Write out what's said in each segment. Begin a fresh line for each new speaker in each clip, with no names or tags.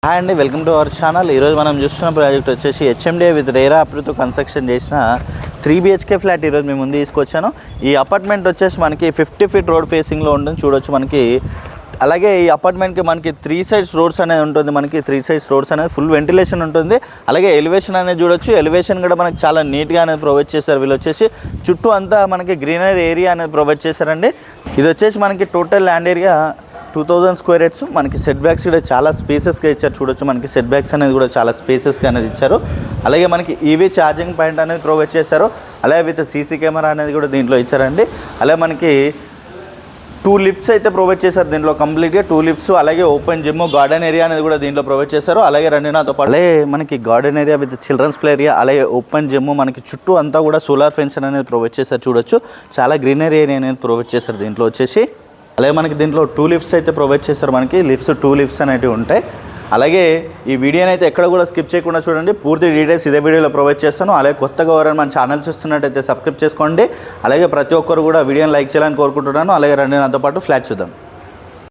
Hi అండి, welcome to our channel. ఈరోజు మనం చూస్తున్న ప్రాజెక్ట్ వచ్చేసి హెచ్ఎండిఏ విత్ రేరా అప్రూవ్తో కన్స్ట్రక్షన్ చేసిన 3 BHK ఫ్లాట్ ఈరోజు మేము ముందు తీసుకొచ్చాను. ఈ అపార్ట్మెంట్ వచ్చేసి మనకి 50 feet రోడ్ ఫేసింగ్లో ఉంటుంది. చూడొచ్చు మనకి. అలాగే ఈ అపార్ట్మెంట్కి మనకి 3 sides రోడ్స్ అనేది ఉంటుంది. మనకి 3 sides రోడ్స్ అనేది ఫుల్ వెంటిలేషన్ ఉంటుంది. అలాగే ఎలివేషన్ అనేది చూడొచ్చు. ఎలివేషన్ కూడా మనకి చాలా నీట్గా అనేది ప్రొవైడ్ చేశారు. వీళ్ళు వచ్చేసి చుట్టూ అంతా మనకి గ్రీనరీ ఏరియా అనేది ప్రొవైడ్ చేశారండి. ఇది వచ్చేసి మనకి total land area 2000 square yards. మనకి సెట్ బ్యాక్స్ కూడా చాలా స్పేసెస్గా ఇచ్చారు. చూడొచ్చు మనకి సెట్ బ్యాక్స్ అనేది కూడా చాలా స్పేసెస్గా అనేది ఇచ్చారు. అలాగే మనకి ఈవీ ఛార్జింగ్ పాయింట్ అనేది ప్రొవైడ్ చేశారు. అలాగే విత్ సీసీ కెమెరా అనేది కూడా దీంట్లో ఇచ్చారండి. అలాగే మనకి 2 lifts అయితే ప్రొవైడ్ చేశారు దీంట్లో కంప్లీట్గా 2 lifts. అలాగే ఓపెన్ జిమ్, గార్డెన్ ఏరియా అనేది కూడా దీంట్లో ప్రొవైడ్ చేశారు. అలాగే రండి నాతో పాటు. అలాగే మనకి garden area with childrens play area, అలాగే ఓపెన్ జిమ్, మనకి చుట్టూ అంతా కూడా సోలార్ ఫెన్స్ అనేది ప్రొవైడ్ చేశారు. చూడొచ్చు చాలా గ్రీనరీ ఏరియా అనేది ప్రొవైడ్ చేశారు దీంట్లో వచ్చేసి. అలాగే మనకి దీంట్లో 2 lifts అయితే ప్రొవైడ్ చేశారు. మనకి 2 lifts అనేవి ఉంటాయి. అలాగే ఈ వీడియోని అయితే ఎక్కడ కూడా స్కిప్ చేయకుండా చూడండి. పూర్తి డీటెయిల్స్ ఇదే వీడియోలో ప్రొవైడ్ చేస్తాను. అలాగే కొత్తగా ఎవరైనా మన ఛానల్ చూస్తున్నట్టయితే సబ్స్క్రైబ్ చేసుకోండి. అలాగే ప్రతి ఒక్కరు కూడా వీడియోని లైక్ చేయాలని కోరుకుంటున్నాను. అలాగే రండి నాతో పాటు ఫ్లాట్ చూద్దాం.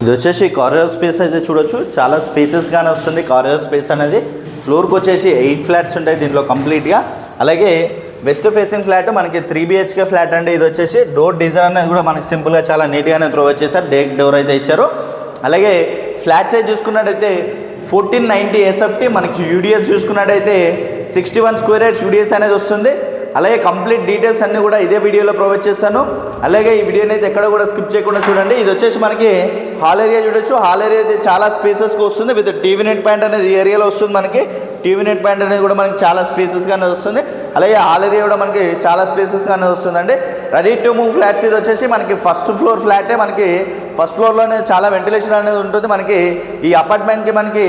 ఇది వచ్చేసి కారిడార్ స్పేస్ అయితే చూడొచ్చు. చాలా స్పేసెస్గానే వస్తుంది కారిడార్ స్పేస్ అనేది. ఫ్లోర్కి వచ్చేసి 8 flats ఉంటాయి దీంట్లో కంప్లీట్గా. అలాగే వెస్ట్ ఫేసింగ్ ఫ్లాట్ మనకి 3 BHK ఫ్లాట్ అండి. ఇది వచ్చేసి డోర్ డిజైన్ అనేది కూడా మనకి సింపుల్గా చాలా నీట్గానే ప్రొవైడ్ చేశారు. డోర్ అయితే ఇచ్చారు. అలాగే ఫ్లాట్ సైజ్ చూసుకున్నట్టయితే 1490 SFT. మనకి యూడిఎస్ చూసుకున్నట్టయితే 61 square yards యూడిఎస్ అనేది వస్తుంది. అలాగే కంప్లీట్ డీటెయిల్స్ అన్నీ కూడా ఇదే వీడియోలో ప్రొవైడ్ చేస్తాను. అలాగే ఈ వీడియోని అయితే ఎక్కడ కూడా స్కిప్ చేయకుండా చూడండి. ఇది వచ్చేసి మనకి హాల్ ఏరియా చూడొచ్చు. హాల్ ఏరియా అయితే చాలా స్పేసెస్గా వస్తుంది. విత్ టీవీ నెట్ పాయింట్ అనేది ఈ ఏరియాలో వస్తుంది. మనకి టీవీ నెట్ పాయింట్ అనేది కూడా మనకి చాలా స్పేసెస్గానే వస్తుంది. అలాగే హాల్ ఏరియా కూడా మనకి చాలా స్పేసెస్గానే వస్తుందండి. Ready to move flats. ఇది వచ్చేసి మనకి ఫస్ట్ ఫ్లోర్ ఫ్లాటే. మనకి ఫస్ట్ ఫ్లోర్లోనే చాలా వెంటిలేషన్ అనేది ఉంటుంది. మనకి ఈ అపార్ట్మెంట్కి మనకి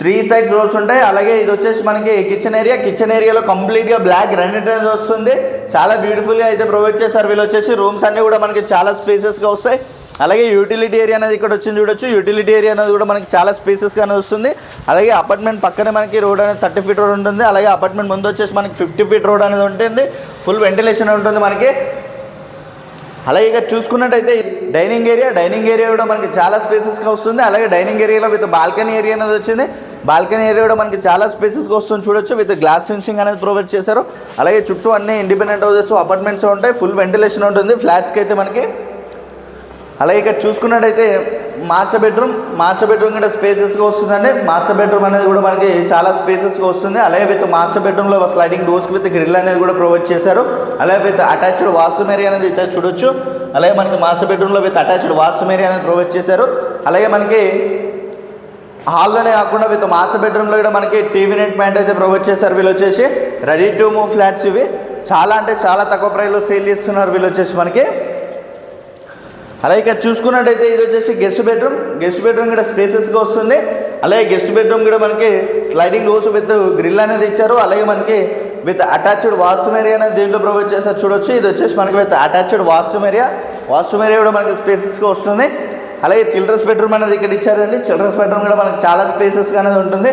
3 sides రోడ్స్ ఉంటాయి. అలాగే ఇది వచ్చేసి మనకి కిచెన్ ఏరియా. కిచెన్ ఏరియాలో కంప్లీట్గా బ్లాక్ గ్రానైట్ అనేది వస్తుంది. చాలా బ్యూటిఫుల్గా అయితే ప్రొవైడ్ చేశారు. వీళ్ళు వచ్చేసి రూమ్స్ అన్నీ కూడా మనకి చాలా స్పేసెస్గా వస్తాయి. అలాగే యూటిలిటీ ఏరియా అనేది ఇక్కడ వచ్చింది చూడొచ్చు. యూటిలిటీ ఏరియా అనేది కూడా మనకి చాలా స్పేసెస్గానే వస్తుంది. అలాగే అపార్ట్మెంట్ పక్కనే మనకి రోడ్ అనేది 30 feet రోడ్ ఉంటుంది. అలాగే అపార్ట్మెంట్ ముందు వచ్చేసి మనకి 50 feet రోడ్ అనేది ఉంటుంది. ఫుల్ వెంటిలేషన్ ఉంటుంది మనకి. అలాగే ఇక్కడ చూసుకున్నట్టయితే డైనింగ్ ఏరియా కూడా మనకి చాలా స్పేసెస్గా వస్తుంది. అలాగే డైనింగ్ ఏరియాలో విత్ బాల్కనీ ఏరియా అనేది వచ్చింది. బాల్కనీ ఏరియా కూడా మనకి చాలా స్పేసెస్గా వస్తుంది. చూడొచ్చు విత్ గ్లాస్ ఫినిషింగ్ అనేది ప్రొవైడ్ చేశారు. అలాగే చుట్టూ అన్ని ఇండిపెండెంట్ హౌసెస్, అపార్ట్మెంట్స్ ఉంటాయి. ఫుల్ వెంటిలేషన్ ఉంటుంది ఫ్లాట్స్కి అయితే మనకి. అలాగే ఇక్కడ చూసుకున్నట్టయితే మాస్టర్ బెడ్రూమ్ కూడా స్పేసెస్గా వస్తుందండి. మాస్టర్ బెడ్రూమ్ అనేది కూడా మనకి చాలా స్పేసెస్గా వస్తుంది. అలాగే విత్ మాస్టర్ బెడ్రూమ్లో స్లైడింగ్ డోర్స్కి విత్ గ్రిల్ అనేది కూడా ప్రొవైడ్ చేశారు. అలాగే విత్ అటాచ్డ్ వాష్రూమ్ ఏరియా అనేది ఇచ్చారు చూడొచ్చు. అలాగే మనకి మాస్టర్ బెడ్రూమ్లో విత్ అటాచ్డ్ వాష్రూమ్ ఏరియా అనేది ప్రొవైడ్ చేశారు. అలాగే మనకి హాల్లోనే కాకుండా విత్ మాస్టర్ బెడ్రూమ్లో కూడా మనకి టీవీ నెట్ పాయింట్ అయితే ప్రొవైడ్ చేశారు. వీళ్ళు వచ్చేసి రెడీ టు మూవ్ ఫ్లాట్స్. ఇవి చాలా అంటే చాలా తక్కువ ప్రైస్లో సేల్ చేస్తున్నారు వీళ్ళు వచ్చేసి మనకి. అలాగే ఇక్కడ చూసుకున్నట్టయితే ఇది వచ్చేసి గెస్ట్ బెడ్రూమ్ కూడా స్పేసెస్గా వస్తుంది. అలాగే గెస్ట్ బెడ్రూమ్ కూడా మనకి స్లైడింగ్ డోర్స్ విత్ గ్రిల్ అనేది ఇచ్చారు. అలాగే మనకి విత్ అటాచ్డ్ వాష్రూమ్ ఏరియా అనేది దీంట్లో ప్రొవైడ్ చేస్తారు చూడొచ్చు. ఇది వచ్చేసి మనకి విత్ అటాచ్డ్ వాష్రూమ్ ఏరియా కూడా మనకి స్పేసెస్గా వస్తుంది. అలాగే చిల్డ్రన్స్ బెడ్రూమ్ అనేది ఇక్కడ ఇచ్చారండి. చిల్డ్రన్స్ బెడ్రూమ్ కూడా మనకి చాలా స్పేసెస్గా అనేది ఉంటుంది.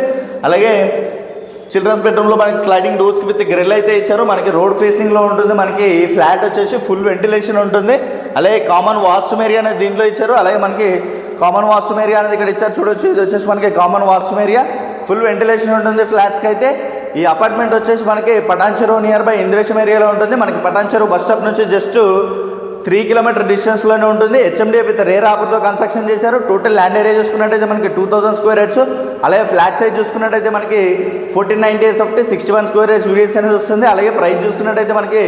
అలాగే చిల్డ్రన్స్ బెడ్రూమ్లో మనకి స్లైడింగ్ డోర్స్కి విత్ గ్రిల్ అయితే ఇచ్చారు. మనకి రోడ్ ఫేసింగ్లో ఉంటుంది. మనకి ఈ ఫ్లాట్ వచ్చేసి ఫుల్ వెంటిలేషన్ ఉంటుంది. అలాగే కామన్ వాష్రూమ్ ఏరియా అనేది దీంట్లో ఇచ్చారు. అలాగే మనకి కామన్ వాష్రూమ్ ఏరియా అనేది ఇక్కడ ఇచ్చారు చూడొచ్చు. ఇది వచ్చేసి మనకి common washroom area. Full ventilation ఉంటుంది ఫ్లాట్స్కి అయితే. ఈ అపార్ట్మెంట్ వచ్చేసి మనకి పటాన్ చెరువు నియర్ బై ఇంద్రేశం ఏరియాలో ఉంటుంది. మనకి పటాన్ చెరువు బస్ స్టాప్ నుంచి జస్ట్ 3 kilometer డిస్టెన్స్లోనే ఉంటుంది. హెచ్ఎండిఏ విత్ రేరా అప్రూవ్తో కన్స్ట్రక్షన్ చేశారు. టోటల్ ల్యాండ్ ఏరియా చూసుకున్నట్టయితే మనకి 2000 square yards. అలాగే ఫ్లాట్ సైజ్ చూసుకున్నట్టయితే మనకి 1490 SFT, 61 square yards యూడిఎస్ అనేది వస్తుంది. అలాగే ప్రైస్ చూసుకున్నట్టయితే మనకి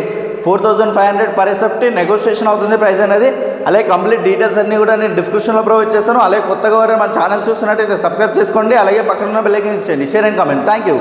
4500 per SFT. నెగోషియేషన్ అవుతుంది ప్రైస్ అనేది. అలాగే కంప్లీట్ డీటెయిల్స్ అన్నీ కూడా నేను డిస్క్రిప్షన్లో ప్రొవైడ్ చేస్తాను. అలాగే కొత్తగా మన ఛానల్ చూస్తున్నట్టయితే సబ్స్క్రైబ్ చేసుకోండి. అలాగే పక్కన ఉన్న బెల్ ఐకాన్ ఇచ్చేయండి. Share and comment. Thank you.